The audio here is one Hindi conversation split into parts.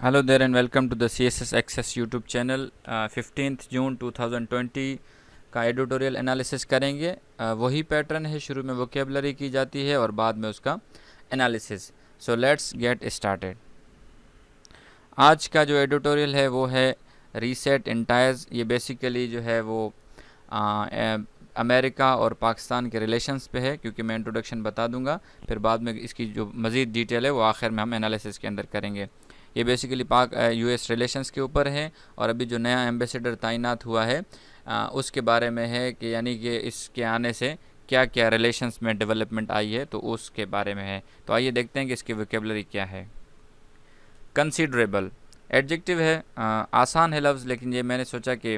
Hello there and welcome to the CSS access YouTube channel. 15 जून 2020 का एडिटोरियल एनालिसिस करेंगे। वही पैटर्न है, शुरू में वोकेबलरी की जाती है और बाद में उसका analysis. So let's get started. आज का जो एडिटोरियल है वो है रीसेट एंटायर्स। ये बेसिकली जो है वो अमेरिका और पाकिस्तान के रिलेशंस पे है, क्योंकि मैं इंट्रोडक्शन बता दूंगा, फिर बाद में इसकी जो मज़ीद डिटेल है वो आखिर में हम एनालिसिस के अंदर करेंगे। ये बेसिकली पाक US रिलेशंस के ऊपर है और अभी जो नया एम्बेसडर तैनात हुआ है उसके बारे में है कि यानी कि इसके आने से क्या क्या रिलेशंस में डेवलपमेंट आई है, तो उसके बारे में है। तो आइए देखते हैं कि इसकी वोकेबलरी क्या है। कंसीडरेबल एडजेक्टिव है, आसान है लफ्ज़, लेकिन ये मैंने सोचा कि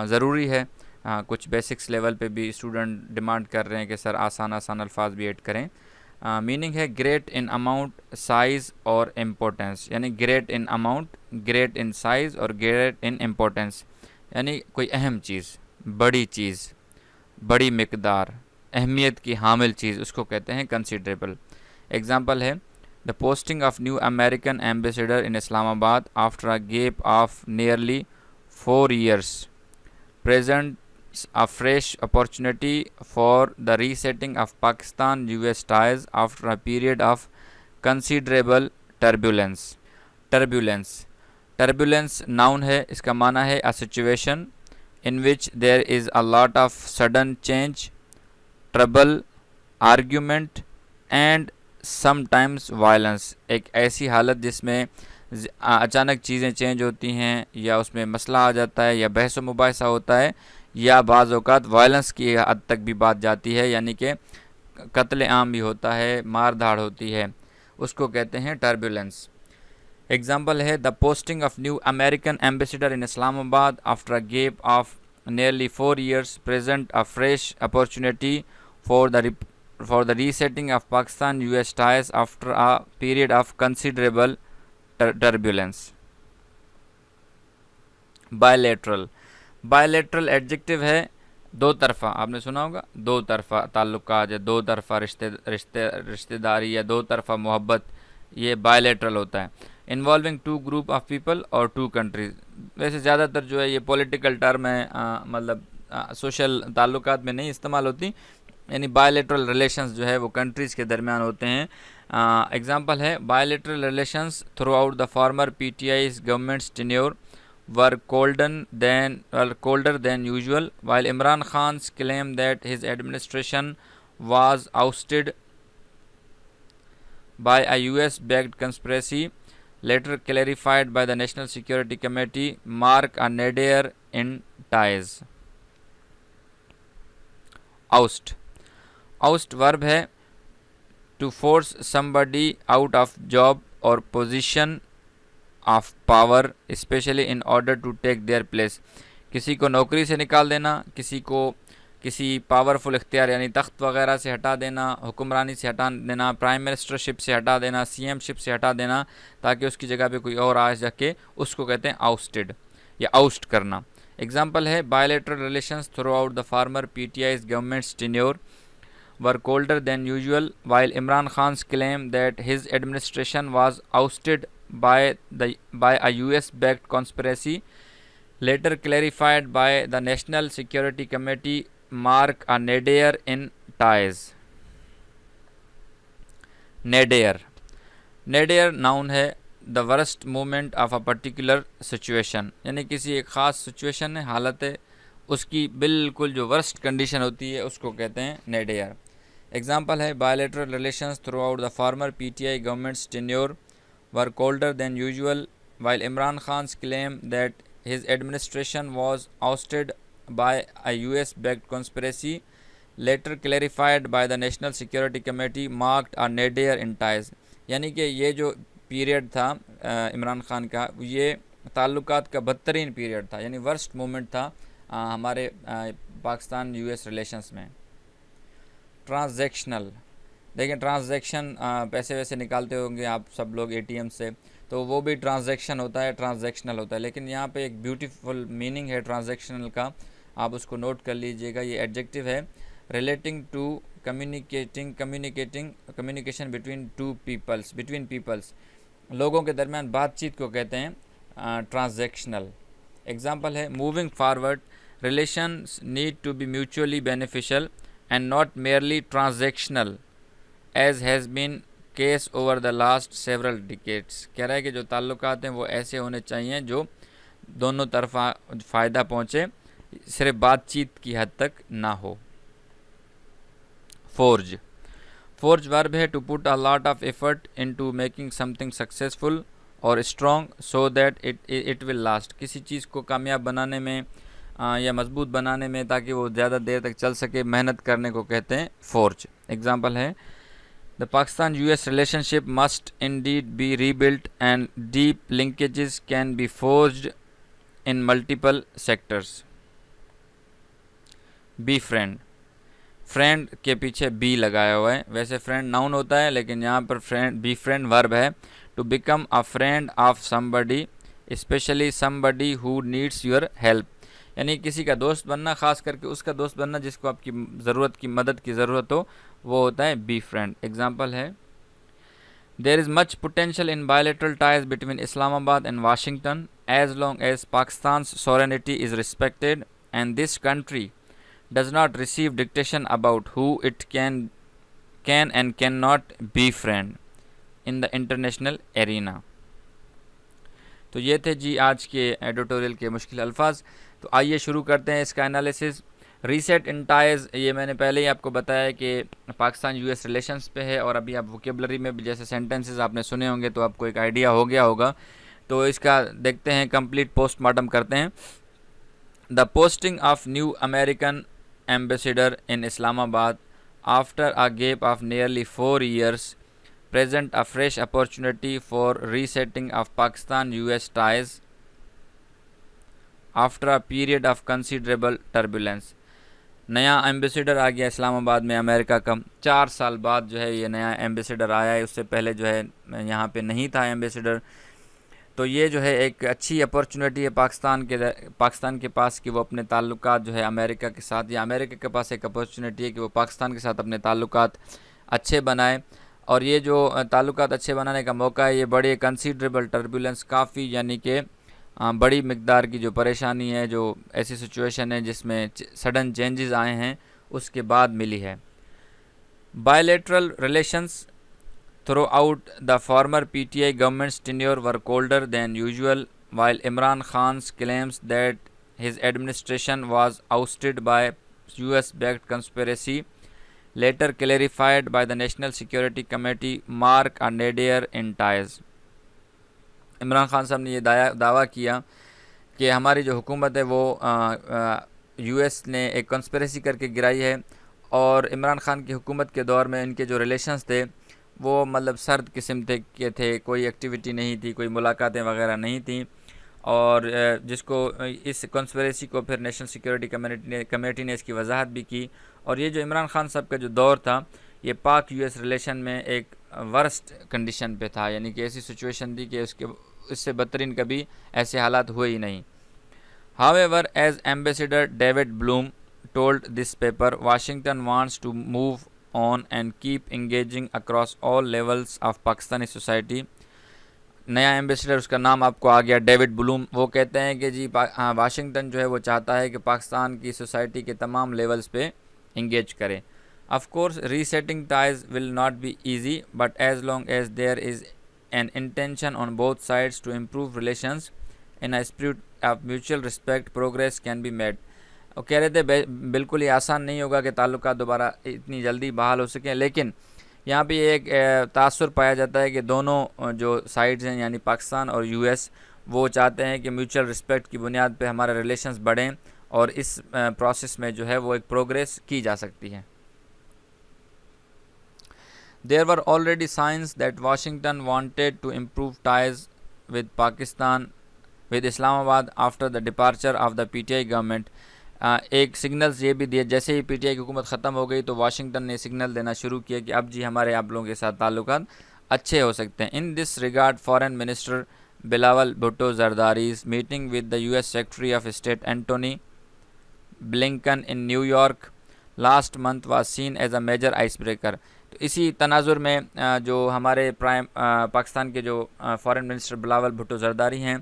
ज़रूरी है। कुछ बेसिक्स लेवल पे भी स्टूडेंट डिमांड कर रहे हैं कि सर आसान आसान अल्फाज भी ऐड करें। मीनिंग है ग्रेट इन अमाउंट, साइज़ और इम्पोर्टेंस, यानी great in amount, great in size और ग्रेट इन इम्पोर्टेंस, यानी कोई अहम चीज़, बड़ी मिकदार, अहमियत की हामिल चीज़, उसको कहते हैं कंसीडरेबल। एग्जाम्पल है the posting of new American ambassador in Islamabad after a gap of nearly 4 years presents a fresh opportunity for the resetting of Pakistan-US ties after a period of considerable turbulence. Turbulence noun है, इसका माना है a situation in which there is a lot of sudden change, trouble, argument and sometimes violence। एक ऐसी हालत जिसमें अचानक चीज़ें चेंज होती हैं, या उसमें मसला आ जाता है, या बहस व मुबाहिसा होता है, या बाज़ औक़ात वायलेंस की हद तक भी बात जाती है, यानी कि कत्ल आम भी होता है, मार धाड़ होती है, उसको कहते हैं टर्बुलेंस। एग्जाम्पल है the posting of new American ambassador in Islamabad after a gap of nearly 4 years present a fresh opportunity for the resetting of Pakistan-US ties after a period of considerable turbulence. Bilateral adjective है दो तरफ़ा। आपने सुना होगा दो तरफ़ा ताल्लुकात या दो तरफ़ा रिश्तेदारी या दो तरफ़ा मोहब्बत, ये बायलैटरल होता है। Involving two group of people और टू कंट्रीज़। वैसे ज़्यादातर जो है ये पॉलिटिकल टर्म है, मतलब सोशल ताल्लुकात में नहीं इस्तेमाल होती, यानी बायलैटरल रिलेशंस जो है वो कंट्रीज़ के दरमियान होते हैं। एग्जांपल है bilateral relations throughout the farmer PTI's governments tenure were colder than usual, while Imran Khan's claim that his administration was ousted by a US-backed conspiracy, later clarified by the National Security Committee, mark a nadir in ties. Oust verb है to force somebody out of job or position of power specially in order to take their place. किसी को नौकरी से निकाल देना, किसी को किसी पावरफुल इख्तियार यानी तख्त वगैरह से हटा देना, हुक्मरानी से हटा देना, प्राइम मिनिस्टरशिप से हटा देना, CM शिप से हटा देना, ताकि उसकी जगह पे कोई और आ सके, उसको कहते हैं आउस्टेड या आउस्ट करना। एग्जाम्पल है bilateral relations throughout the farmer PTI's governments tenure were colder than usual, while Imran Khan's claim that his administration was ousted by a US-backed conspiracy, later clarified by the National Security Committee, mark a nadir in ties. Nadir noun है the worst moment of a particular situation, यानी किसी एक ख़ास सिचुएशन है, हालत है, उसकी बिल्कुल जो वर्स्ट कंडीशन होती है उसको कहते हैं नेडियर। एग्जाम्पल है bilateral relations throughout the former PTI governments tenure were colder than usual, while Imran Khan's claim that his administration was ousted by a US-backed conspiracy, later clarified by the national security committee, marked a nadir in ties. यानी कि ये जो पीरियड था इमरान खान का, ये ताल्लुकात का बदतरीन पीरियड था, यानी वर्स्ट मोमेंट था हमारे पाकिस्तान US रिलेशंस में। ट्रांजैक्शनल, देखिए ट्रांजैक्शन, पैसे वैसे निकालते होंगे आप सब लोग ATM से, तो वो भी ट्रांजैक्शन होता है, ट्रांजैक्शनल होता है। लेकिन यहाँ पे एक ब्यूटीफुल मीनिंग है ट्रांजैक्शनल का, आप उसको नोट कर लीजिएगा। ये एडजेक्टिव है relating to communication between peoples, लोगों के दरमियान बातचीत को कहते हैं ट्रांजैक्शनल। एग्जाम्पल है moving forward, relations need to be mutually beneficial and not merely transactional as has been case over the last several decades. कह रहा है कि जो ताल्लुकात हैं वो ऐसे होने चाहिए जो दोनों तरफा फ़ायदा पहुँचे, सिर्फ बातचीत की हद तक ना हो। फोर्ज, फोर्ज वर्ब है to put a lot of effort into making something successful और strong so that it will last. किसी चीज़ को कामयाब बनाने में या मजबूत बनाने में ताकि वो ज़्यादा देर तक चल सके, मेहनत करने को कहते हैं फोर्ज। एग्जाम्पल है the Pakistan US relationship must indeed be rebuilt and deep linkages can be forged in multiple sectors। Be friend, friend के पीछे बी लगाया हुआ है, वैसे फ्रेंड नाउन होता है लेकिन यहाँ पर फ्रेंड बी फ्रेंड वर्ब है। To become a friend of somebody specially somebody who needs your help, यानी किसी का दोस्त बनना, ख़ास करके उसका दोस्त बनना जिसको आपकी ज़रूरत की मदद की ज़रूरत हो, वो होता है बी फ्रेंड। एग्जाम्पल है there is much potential in bilateral ties between Islamabad and Washington as long as Pakistan sovereignty is respected and this country does not receive dictation about who it can and cannot befriend in the international arena। तो ये थे जी आज के एडिटोरियल के मुश्किल अल्फाज। तो आइए शुरू करते हैं इसका एनालिसिस। रीसेट इन टाइज, ये मैंने पहले ही आपको बताया कि पाकिस्तान US रिलेशंस पे है, और अभी आप वोकेबलरी में भी जैसे सेंटेंसेस आपने सुने होंगे तो आपको एक आइडिया हो गया होगा। तो इसका देखते हैं, कंप्लीट पोस्टमार्टम करते हैं। The posting of new American ambassador in Islamabad after a gap of nearly 4 years present a fresh opportunity for resetting of Pakistan US ties after a period of considerable turbulence। नया एम्बेसडर आ गया इस्लामाबाद में अमेरिका का, 4 साल बाद जो है ये नया एम्बेसडर आया है, उससे पहले जो है यहाँ पे नहीं था एम्बेसडर। तो ये जो है एक अच्छी अपॉर्चुनिटी है पाकिस्तान के पास कि वो अपने ताल्लुकात जो है अमेरिका के साथ, या अमेरिका के पास एक अपॉर्चुनिटी है कि वो पाकिस्तान के साथ अपने ताल्लुकात अच्छे बनाए। और ये जो ताल्लुकात अच्छे बनाने का मौका है, ये बड़े कंसीडरेबल टर्बुलेंस, काफ़ी यानी कि बड़ी मिकदार की जो परेशानी है, जो ऐसी सिचुएशन है जिसमें सडन चेंजेस आए हैं, उसके बाद मिली है। Bilateral relations throughout the former PTI government's tenure were colder than usual, while Imran Khan's claims that his administration was ousted by US-backed conspiracy, later clarified by the National Security Committee, mark a nadir in ties। Imran Khan साहब ने ये दावा किया कि हमारी जो हुकूमत है वो US ने एक कंस्पिरेसी करके गिराई है, और इमरान खान की हुकूमत के दौर में इनके जो रिलेशंस थे वो मतलब सर्द किस्म के थे, कोई एक्टिविटी नहीं थी, कोई मुलाकातें वगैरह नहीं थी। और जिसको इस कॉन्स्पिरेसी को फिर नेशनल सिक्योरिटी कमेटी ने इसकी वजाहत भी की। और ये जो इमरान खान साहब का जो दौर था, ये पाक US रिलेशन में एक वर्स्ट कंडीशन पे था, यानी कि ऐसी सिचुएशन थी कि इससे बदतरीन कभी ऐसे हालात हुए ही नहीं। However as ambassador David Blome told this paper, Washington wants to move on and keep engaging across all levels of Pakistani society। नया एम्बेसडर, उसका नाम आपको आ गया, डेविड ब्लूम। वो कहते हैं कि जी वाशिंगटन जो है वो चाहता है कि पाकिस्तान की सोसाइटी के तमाम लेवल्स पे इंगेज करें। Of course resetting ties will not be easy, but as long as there is an intention on both sides to improve relations in a spirit of mutual respect, progress can be made. और कह रहे थे बिल्कुल ही आसान नहीं होगा कि ताल्लुकात दोबारा इतनी जल्दी बहाल हो सकें, लेकिन यहाँ पे एक तासुर पाया जाता है कि दोनों जो साइड्स हैं यानी पाकिस्तान और US, वो चाहते हैं कि म्यूचुअल रिस्पेक्ट की बुनियाद पे हमारे रिलेशंस बढ़ें, और इस प्रोसेस में जो है वो एक प्रोग्रेस की जा सकती है। There were already signs that Washington wanted to improve ties with Pakistan with Islamabad after the departure of the PTI government. एक सिग्नल्स ये भी दिए, जैसे ही PTI की हुकूमत ख़त्म हो गई तो वाशिंगटन ने सिग्नल देना शुरू किया कि अब जी हमारे आप लोगों के साथ ताल्लुकात अच्छे हो सकते हैं। In this regard foreign minister Bilawal Bhutto जरदारीज meeting with the US secretary of state Antony Blinken in New York last month was seen as a major ice breaker. तो इसी तनाजुर में जो हमारे पाकिस्तान के जो फॉरेन मिनिस्टर बिलावल भुट्टो जरदारी हैं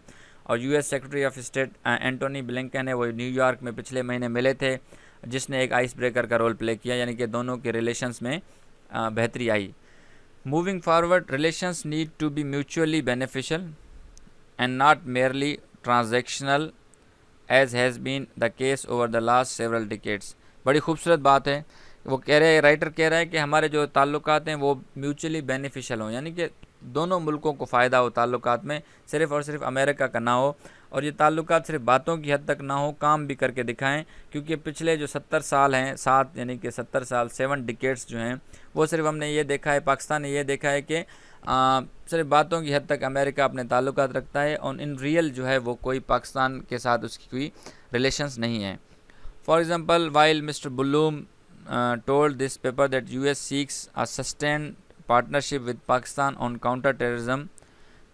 और US secretary of state Antony Blinken है, वो न्यूयॉर्क में पिछले महीने मिले थे, जिसने एक आइस ब्रेकर का रोल प्ले किया, यानी कि दोनों के रिलेशंस में बेहतरी आई। Moving forward, relations need to be mutually beneficial and not merely transactional as has been the case over the last several decades. बड़ी खूबसूरत बात है। वो कह रहे हैं, राइटर कह रहा है कि हमारे जो ताल्लुकात हैं वो म्यूचुअली बेनिफिशियल हों, यानी कि दोनों मुल्कों को फ़ायदा हो ताल्लुकात में, सिर्फ़ और सिर्फ अमेरिका का ना हो, और ये ताल्लुकात सिर्फ बातों की हद तक ना हो, काम भी करके दिखाएं। क्योंकि पिछले जो 70 साल हैं, 7 यानी कि 70 साल 7 डिकेड्स जो हैं, वो सिर्फ हमने ये देखा है, पाकिस्तान ने ये देखा है कि सिर्फ बातों की हद तक अमेरिका अपने ताल्लुकात रखता है, और इन रियल जो है वो कोई पाकिस्तान के साथ उसकी कोई रिलेशंस नहीं है। For example, while mister Blome told this paper that US seeks a sustained partnership with Pakistan on counter-terrorism,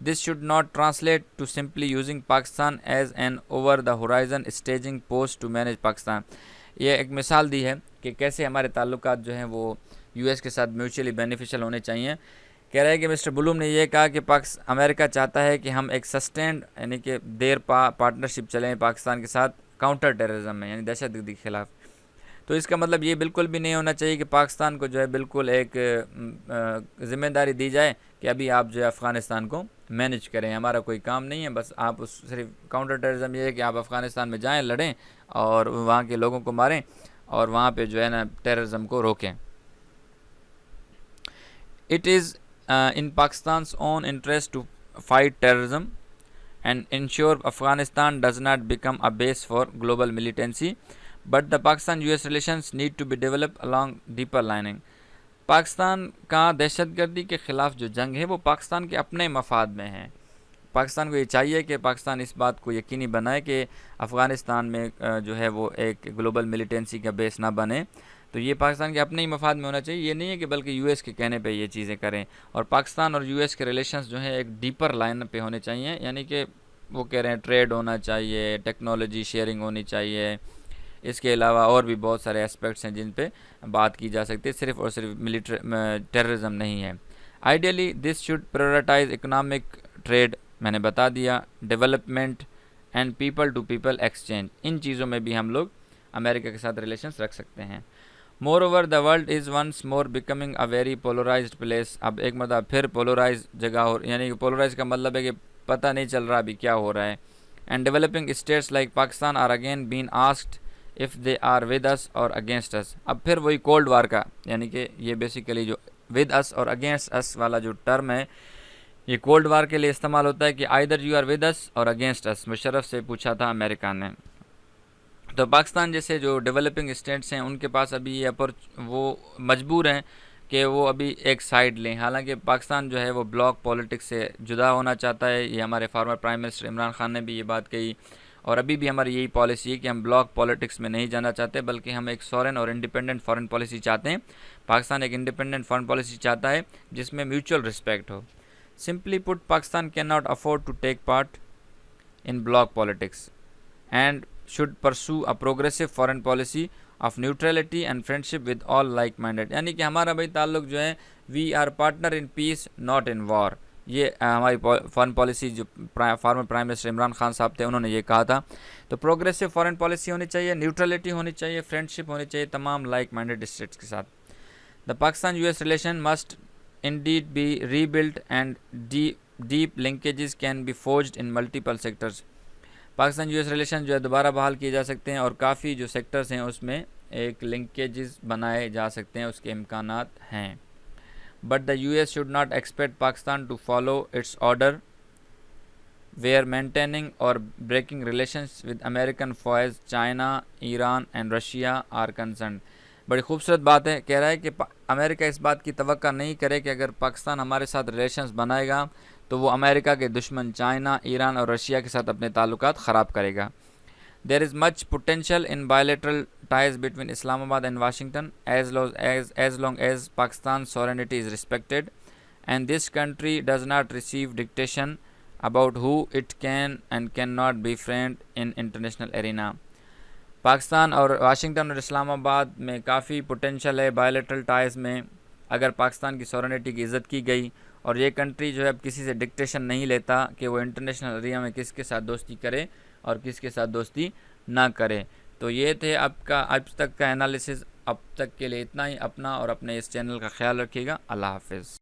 this should not translate to simply using Pakistan as an over-the-horizon staging post to manage Pakistan। ये एक मिसाल दी है कि कैसे हमारे ताल्लुकात जो हैं वो US के साथ म्यूचुअली बेनिफिशियल होने चाहिए। कह रहा है कि मिस्टर बुलूम ने यह कहा कि अमेरिका चाहता है कि हम एक सस्टेंड यानी कि पार्टनरशिप चलें पाकिस्तान के साथ काउंटर टेररिज्म में, यानी दहशतगर्दी के खिलाफ। तो इसका मतलब ये बिल्कुल भी नहीं होना चाहिए कि पाकिस्तान को जो है बिल्कुल एक ज़िम्मेदारी दी जाए कि अभी आप जो है अफ़गानिस्तान को मैनेज करें, हमारा कोई काम नहीं है, बस आप उस सिर्फ काउंटर टेररिज्म ये है कि आप अफ़गानिस्तान में जाएं, लड़ें और वहाँ के लोगों को मारें और वहाँ पे जो है ना टेररिज्म को रोकें। It is in Pakistan's own interest to fight terrorism and ensure Afghanistan does not become a base for global militancy, but the Pakistan US relations need to be develop along deeper lining. Pakistan का दहशतगर्दी के ख़िलाफ़ जो जंग है वो पाकिस्तान के अपने मफाद में है। पाकिस्तान को ये चाहिए कि पाकिस्तान इस बात को यकीनी बनाए कि अफ़गानिस्तान में जो है वो एक ग्लोबल मिलिटेंसी का बेस ना बने। तो ये पाकिस्तान के अपने ही मफाद में होना चाहिए, ये नहीं है कि बल्कि US के कहने पे ये चीज़ें करें। और पाकिस्तान और US के रिलेशंस जो है एक डीपर लाइन पे होने चाहिए, यानी कि वो कह रहे हैं ट्रेड होना चाहिए, टेक्नोलॉजी शेयरिंग होनी चाहिए, इसके अलावा और भी बहुत सारे एस्पेक्ट्स हैं जिन पे बात की जा सकती है, सिर्फ और सिर्फ टेररिज्म नहीं है। Ideally this should prioritize economic trade, मैंने बता दिया, development and people to people exchange, इन चीज़ों में भी हम लोग अमेरिका के साथ रिलेशंस रख सकते हैं। Moreover the world is once more becoming a very polarised place. अब एक मतलब फिर पोलराइज जगह हो, यानी कि पोलराइज का मतलब है कि पता नहीं चल रहा अभी क्या हो रहा है। And developing states like Pakistan are again been asked if they are with us or against अस। अब फिर वही कोल्ड वार का, यानी कि ये बेसिकली जो विद अस और अगेंस्ट अस वाला जो टर्म है ये कोल्ड वार के लिए इस्तेमाल होता है कि either you are with us or against अस। मुशर्रफ से पूछा था अमेरिका ने। तो पाकिस्तान जैसे जो डेवलपिंग स्टेट्स हैं उनके पास अभी ये वो मजबूर हैं कि वो अभी एक साइड लें। हालांकि पाकिस्तान जो है वो ब्लॉक पॉलिटिक्स से जुदा होना चाहता है। ये हमारे farmer prime minister Imran Khan ने भी ये बात कही, और अभी भी हमारी यही पॉलिसी है कि हम ब्लॉक पॉलिटिक्स में नहीं जाना चाहते, बल्कि हम एक सॉरेन और इंडिपेंडेंट फॉरेन पॉलिसी चाहते हैं। पाकिस्तान एक इंडिपेंडेंट फॉरेन पॉलिसी चाहता है जिसमें म्यूचुअल रिस्पेक्ट हो। Simply put, Pakistan cannot afford to take part in bloc politics and should pursue a progressive foreign policy of neutrality and friendship with all like minded। यानी कि हमारा भाई ताल्लुक जो है we are partner in peace not in war, ये हमारी फॉरेन पॉलिसी जो former prime minister Imran Khan साहब थे उन्होंने ये कहा था। तो प्रोग्रेसिव फॉरेन पॉलिसी होनी चाहिए, न्यूट्रलिटी होनी चाहिए, फ्रेंडशिप होनी चाहिए तमाम लाइक माइंडेड स्टेट्स के साथ। The Pakistan US relation must indeed be rebuilt and deep linkages can be forged in multiple sectors। Pakistan US relation जो है दोबारा बहाल किए जा सकते हैं और काफ़ी जो सेक्टर्स हैं उसमें एक लिंकेजेस बनाए जा सकते हैं, उसके इम्कानात हैं। But the US should not expect Pakistan to follow its order where maintaining और breaking relations with American foes, China, Iran and Russia are concern. बड़ी खूबसूरत बात है, कह रहा है कि अमेरिका इस बात की तवक्का नहीं करे कि अगर पाकिस्तान हमारे साथ रिलेशंस बनाएगा तो वो अमेरिका के दुश्मन चाइना, ईरान और रशिया के साथ अपने ताल्लुकात ख़राब करेगा। There is much potential in bilateral ties between Islamabad and Washington as long as Pakistan sovereignty is respected and this country does not receive dictation about who it can and cannot be friend in international arena. Pakistan और वाशिंगटन और इस्लामाबाद में काफ़ी पोटेंशियल है बायलैटरल टाइज में, अगर पाकिस्तान की सॉवरेनिटी की इज़्ज़त की गई और ये कंट्री जो है अब किसी से डिक्टेशन नहीं लेता कि वो इंटरनेशनल एरिया में किसके साथ दोस्ती करे और किसके साथ दोस्ती ना करे। तो ये थे आपका अब तक का एनालिसिस। अब तक के लिए इतना ही। अपना और अपने इस चैनल का ख्याल रखिएगा। अल्लाह हाफ़िज़।